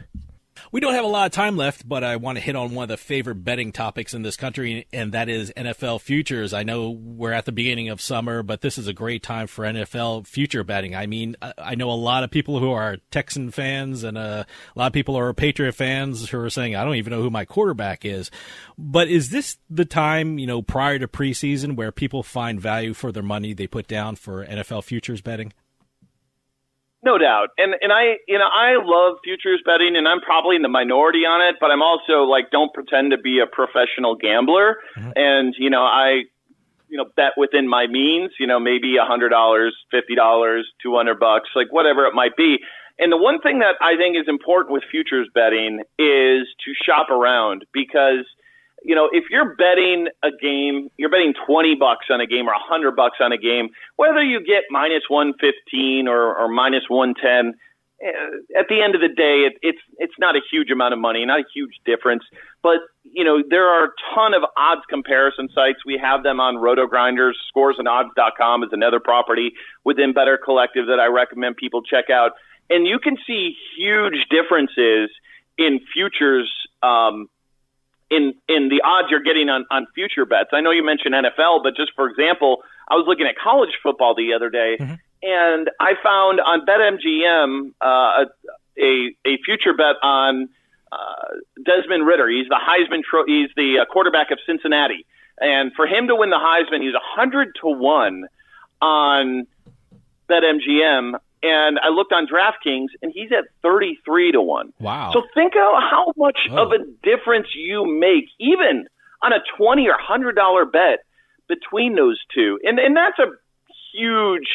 A: We don't have a lot of time left, but I want to hit on one of the favorite betting topics in this country, and that is NFL futures. I know we're at the beginning of summer, but this is a great time for NFL future betting. I mean, I know a lot of people who are Texan fans and a lot of people who are Patriot fans who are saying, I don't even know who my quarterback is. But is this the time, prior to preseason where people find value for their money they put down for NFL futures betting?
S: No doubt. And I love futures betting, and I'm probably in the minority on it, but I'm also like, don't pretend to be a professional gambler. Mm-hmm. And, I bet within my means, maybe $100, $50, $200, like whatever it might be. And the one thing that I think is important with futures betting is to shop around, because if you're betting a game, you're betting $20 on a game or $100 on a game, whether you get minus 115 or minus 110, at the end of the day, it's not a huge amount of money, not a huge difference. But, there are a ton of odds comparison sites. We have them on Rotogrinders. Scoresandodds.com is another property within Better Collective that I recommend people check out. And you can see huge differences in futures, in the odds you're getting on future bets. I know you mentioned NFL, but just for example, I was looking at college football the other day, mm-hmm. and I found on BetMGM a future bet on Desmond Ridder. He's the Heisman. He's the quarterback of Cincinnati, and for him to win the Heisman, he's 100-1 on BetMGM. And I looked on DraftKings, and he's at 33-1.
A: Wow.
S: So think of how much of a difference you make, even on a $20 or $100 bet between those two. And that's a huge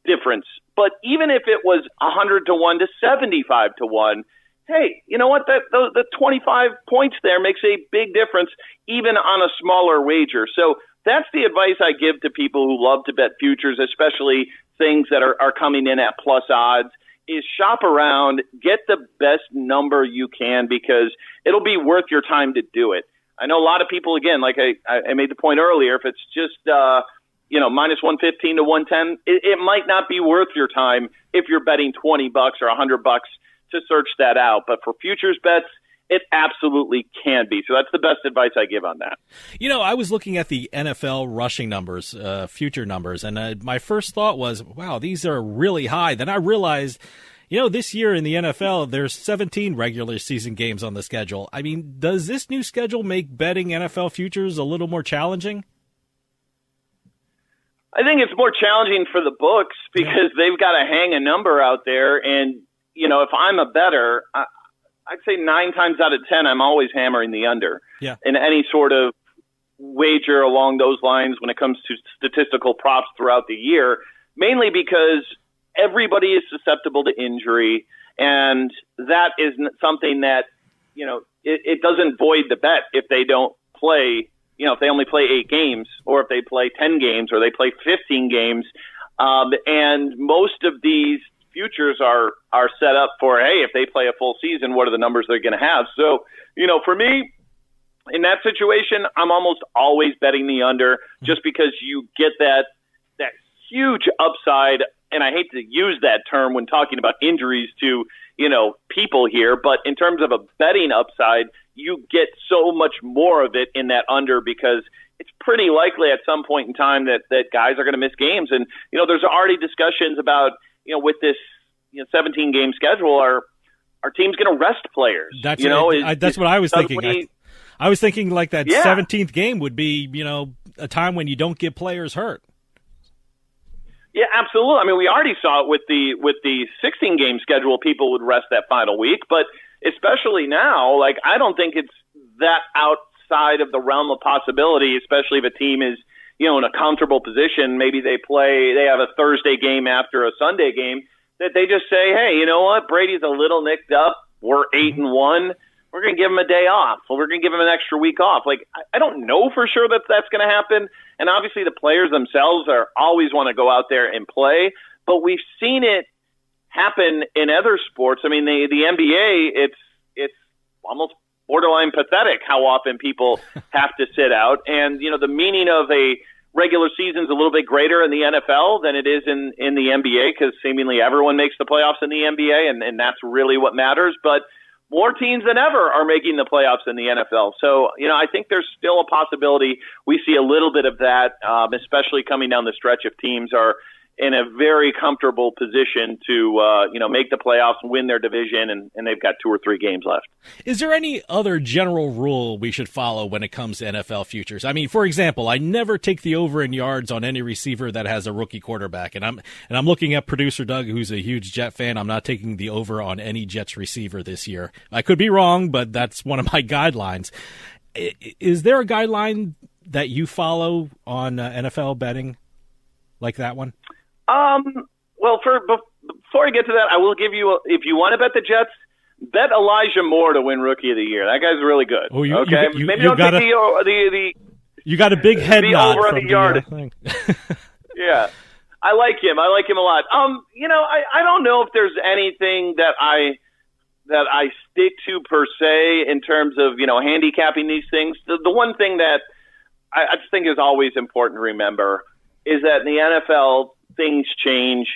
S: difference. But even if it was 100-1 to 75-1, hey, you know what? The 25 points there makes a big difference, even on a smaller wager. So that's the advice I give to people who love to bet futures, especially things that are coming in at plus odds, is shop around, get the best number you can, because it'll be worth your time to do it. I know a lot of people, again, like I made the point earlier, if it's just, minus 115 to 110, it might not be worth your time if you're betting $20 or $100 to search that out. But for futures bets, it absolutely can be. So that's the best advice I give on that.
A: I was looking at the NFL rushing numbers, future numbers, and my first thought was, wow, these are really high. Then I realized, this year in the NFL, there's 17 regular season games on the schedule. I mean, does this new schedule make betting NFL futures a little more challenging?
S: I think it's more challenging for the books because they've got to hang a number out there. And, if I'm a bettor, I'd say 9 times out of 10, I'm always hammering the under in any sort of wager along those lines when it comes to statistical props throughout the year, mainly because everybody is susceptible to injury. And that is something that, it doesn't void the bet if they don't play, if they only play 8 games, or if they play 10 games, or they play 15 games. And most of these futures are set up for, hey, if they play a full season, what are the numbers they're going to have? So, for me, in that situation, I'm almost always betting the under, just because you get that huge upside. And I hate to use that term when talking about injuries to, people here, but in terms of a betting upside, you get so much more of it in that under, because it's pretty likely at some point in time that guys are going to miss games. And, there's already discussions about, with this 17-game schedule, are teams going to rest players?
A: That's what I was thinking. I was thinking like that 17th game would be, a time when you don't get players hurt.
S: Yeah, absolutely. I mean, we already saw it with the 16-game schedule. People would rest that final week, but especially now, like, I don't think it's that outside of the realm of possibility, especially if a team is, in a comfortable position. Maybe they have a Thursday game after a Sunday game, that they just say, hey, you know what? Brady's a little nicked up. We're 8-1. We're going to give him a day off. Or we're going to give him an extra week off. Like, I don't know for sure that that's going to happen. And obviously the players themselves always want to go out there and play. But we've seen it happen in other sports. I mean, the NBA, it's almost borderline pathetic how often people have to sit out. And, the meaning of a regular season is a little bit greater in the NFL than it is in the NBA, because seemingly everyone makes the playoffs in the NBA, and that's really what matters. But more teams than ever are making the playoffs in the NFL. So, I think there's still a possibility we see a little bit of that, especially coming down the stretch if teams are, in a very comfortable position to, make the playoffs and win their division, and they've got 2 or 3 games left.
A: Is there any other general rule we should follow when it comes to NFL futures? I mean, for example, I never take the over in yards on any receiver that has a rookie quarterback, and I'm looking at producer Doug, who's a huge Jet fan. I'm not taking the over on any Jets receiver this year. I could be wrong, but that's one of my guidelines. Is there a guideline that you follow on NFL betting like that one?
S: Well, before I get to that, I will give you, if you want to bet the Jets, bet Elijah Moore to win Rookie of the Year. That guy's really good.
A: Oh,
S: okay? Maybe don't take the
A: you got a big head nod
S: over
A: from
S: the yard.
A: thing.
S: Yeah, I like him. I like him a lot. I don't know if there's anything that I stick to per se in terms of handicapping these things. The one thing that I just think is always important to remember is that in the NFL, things change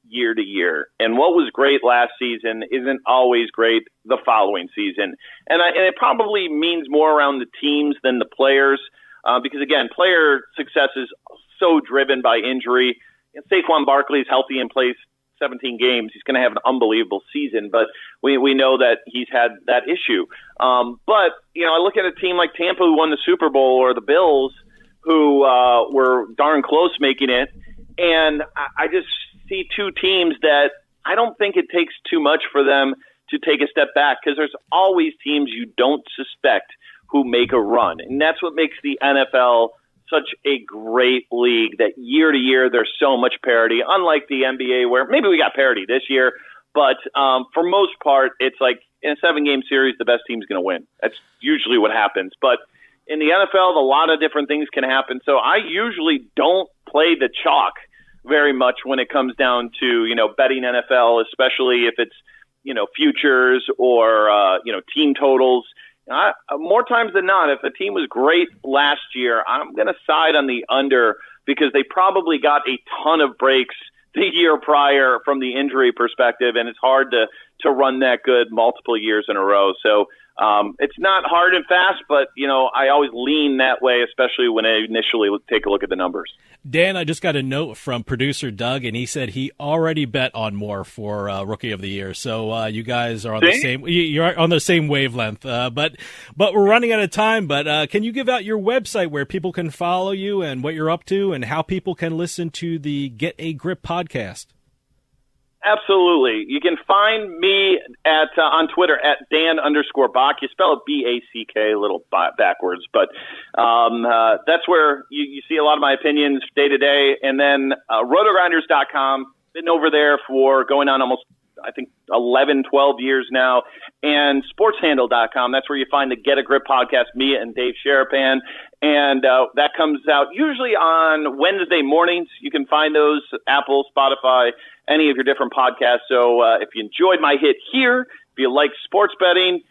S: year to year. And what was great last season isn't always great the following season. And it probably means more around the teams than the players, because, again, player success is so driven by injury. And Saquon Barkley is healthy and plays 17 games. He's going to have an unbelievable season, but we know that he's had that issue. But, I look at a team like Tampa who won the Super Bowl, or the Bills who were darn close making it, and I just see 2 teams that I don't think it takes too much for them to take a step back, because there's always teams you don't suspect who make a run. And that's what makes the NFL such a great league, that year to year there's so much parity, unlike the NBA where maybe we got parity this year, but for most part it's like in a 7-game series the best team's going to win. That's usually what happens. But in the NFL, a lot of different things can happen. So I usually don't play the chalk very much when it comes down to, betting NFL, especially if it's, futures or, team totals. More times than not, if a team was great last year, I'm going to side on the under, because they probably got a ton of breaks the year prior from the injury perspective, and it's hard to run that good multiple years in a row. So it's not hard and fast, but, I always lean that way, especially when I initially take a look at the numbers.
A: Dan, I just got a note from producer Doug, and he said he already bet on Moore for Rookie of the Year. So you guys are on you're on the same wavelength. But we're running out of time. But can you give out your website where people can follow you and what you're up to, and how people can listen to the Get a Grip podcast?
S: Absolutely. You can find me on Twitter at Dan_Bach. You spell it BACK, a little backwards, but that's where you see a lot of my opinions day to day. And then Rotogrinders.com, been over there for going on almost, I think, 11, 12 years now. And Sportshandle.com, that's where you find the Get a Grip podcast, me and Dave Sharapan. And that comes out usually on Wednesday mornings. You can find those Apple, Spotify, any of your different podcasts. So if you enjoyed my hit here, if you like sports betting,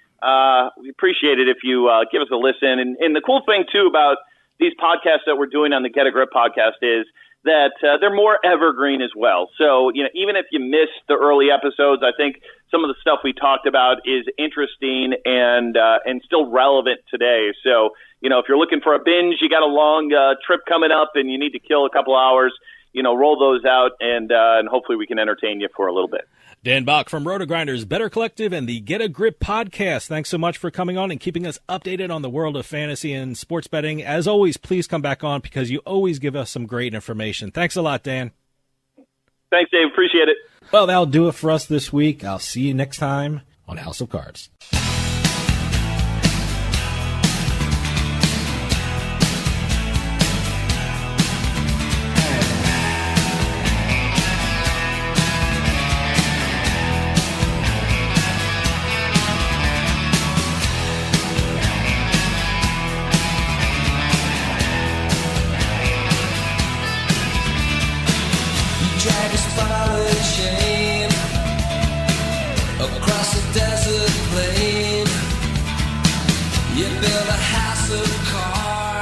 S: we appreciate it if you give us a listen. And the cool thing, too, about these podcasts that we're doing on the Get a Grip podcast is that they're more evergreen as well. So, even if you missed the early episodes, I think some of the stuff we talked about is interesting and still relevant today. So, if you're looking for a binge, you got a long trip coming up and you need to kill a couple hours, roll those out and hopefully we can entertain you for a little bit.
A: Dan Bach from Rotogrinders, Better Collective, and the Get a Grip podcast. Thanks so much for coming on and keeping us updated on the world of fantasy and sports betting. As always, please come back on because you always give us some great information. Thanks a lot, Dan.
S: Thanks, Dave. Appreciate it.
A: Well, that'll do it for us this week. I'll see you next time on House of Cards.
D: You build a house of cards.